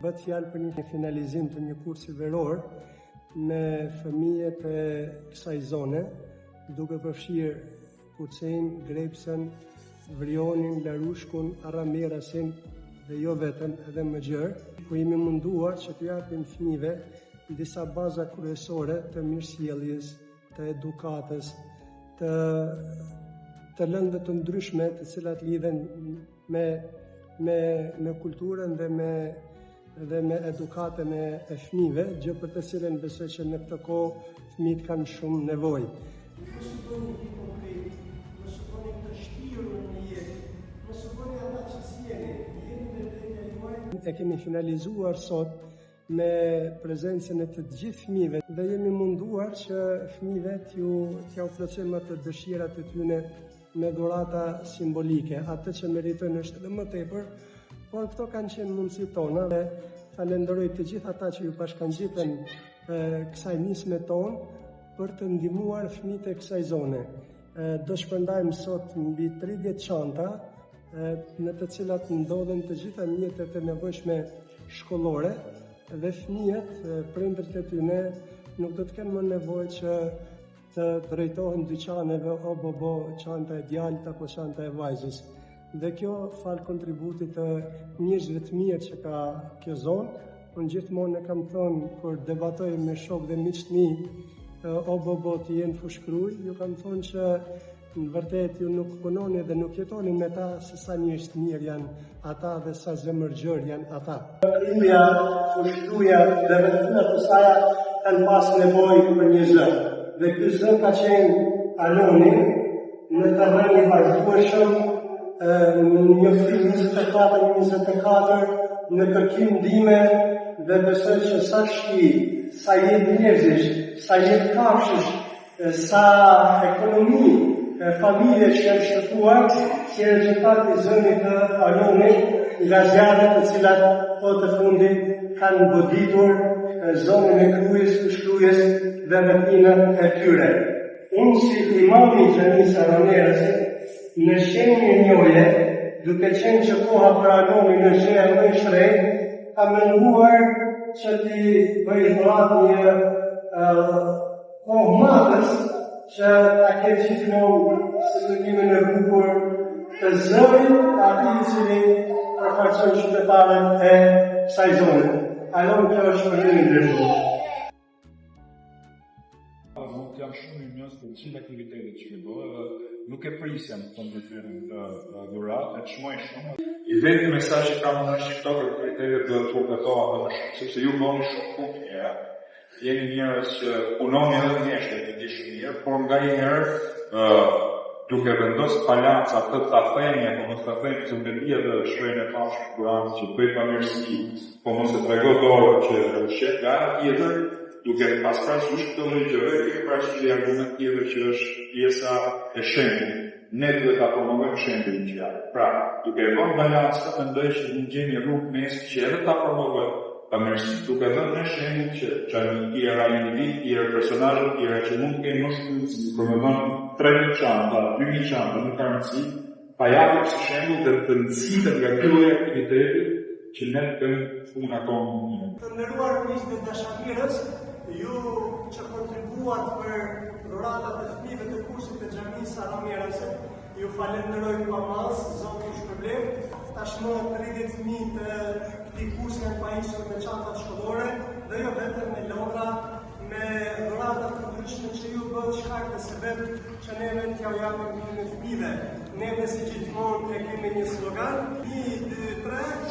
Bëhet fjalë për një finalizim të një kursi veror me fëmijët e kësaj zone, duke përfshirë Kucin, Grepsen, Vrionin, Larushkun, Aramerasin dhe jo vetëm edhe më gjërë, ku jemi munduar që të japim fëmijëve disa baza kryesore të mirësjelljes, të edukatës, të lëndëve të ndryshme të cilat lidhen me kulturën dhe me edukatën e fëmijëve, gjë për të cilën besoj që në këtë kohë fëmijët kanë shumë nevojë. E kemi finalizuar sot me prezencën e të gjithë fëmijëve dhe jemi munduar që fëmijëve t'ja plotësojmë të dëshirat e tyre me dhurata simbolike. Atë që meritojnë është edhe më tepër, por këto kanë qenë mundësitë tona dhe falenderoj të gjithë ata që ju bashkangjiten kësaj nisme tonë për të ndihmuar fëmijët e kësaj zone. Do shpërndajmë sot mbi 30 çanta në të cilat ndodhen të gjitha mjetet e nevojshme shkollore dhe fëmijët, prindërit e tyre nuk do të kenë më nevojë që të drejtohen dyqaneve o bobo çanta e djalit apo çanta e vajzës. Dhe kjo fal kontributit të njerëzve të mirë që ka kjo zonë. Unë gjithmonë e kam thënë kur debatoj me shokë dhe miq të mi, o bobo të jenë fushkruj, ju kam thënë që në vërtet ju nuk punoni dhe nuk jetoni me ta se sa njerëz të mirë janë ata dhe sa zemërgjër janë ata. Imja, fushkruja dhe vetëmia të saj kanë pas nevojë për një zë. Dhe ky zë ka qenë Aloni në terren i vazhdueshëm në njoftim 24-24 në kërkim ndihme dhe besoj që sa shpi, sa jetë njerëzish, sa jetë kafshësh, sa ekonomi, familje që janë shkëpuar si rezultat i zënit të Alonit nga zjarret të cilat po të fundit kanë goditur zonën e Krujës, Fushkrujës dhe vetminën e tyre. Unë si imam i xhamisë Aramerasit, në shenjë njoje, duke qenë që koha për Alonin në shenjë më i shrejtë, kam menduar që t'i bëj dhuratë një kohë madhës që ta ketë gjithmonë se të kemi në bukur të zërit ati i cili përfaqëson qytetarët e kësaj zone. Alon kjo është për një ndërshme. Mund jam shumë i mirë për gjithë aktivitetet që bëjmë dhe nuk e prisjam kontributin të dhuratë, e çmoj shumë. I vetë mesazhi që kam në këto aktivitete do të përgatohen më shumë, sepse ju bëni shumë punë mirë. Jeni njerëz që punoni edhe njështën një dishë mirë, por nga një herë duke vendosur balanca të thënie, po mos ta thënie se vendia dhe shprehjen e pashë kurancë që bëj pamirësi, po mos e trego dorë që shet nga tjetër, duke pas parasysh këtë lloj gjëre, ke parasysh argument tjetër që është pjesa e shembullit. Ne duhet ta promovojmë shembullin që ja. Pra, duke vënë balancë, mendoj që në gjeni rrugë mes që edhe ta promovojmë pamirësi, duke dhënë në shembull që i individ, i personazhe, i që mund të kenë më shumë, për me dhënë 3.000 çanta, 2.000 çanta në rëndësi, pa japur si shembull dhe të nxitet nga ky lloj aktiviteti që ne kemi punë akoma. Të nderuar miq dhe dashamirës, ju që kontribuat për dhuratat e fëmijëve të kursit të xhamisë Aramerasit, ju falenderoj pamas, Zoti ju shpërblet. Tashmë 30.000 të këtij kursi janë pajisur me çantat shkollore dhe jo vetëm me lodra, me dhurata të ndryshme që ju bëhet shkak të sebeb që ne vetë t'ja japim fëmijëve. Ne si gjithmonë kemi një slogan, 1, 2, 3.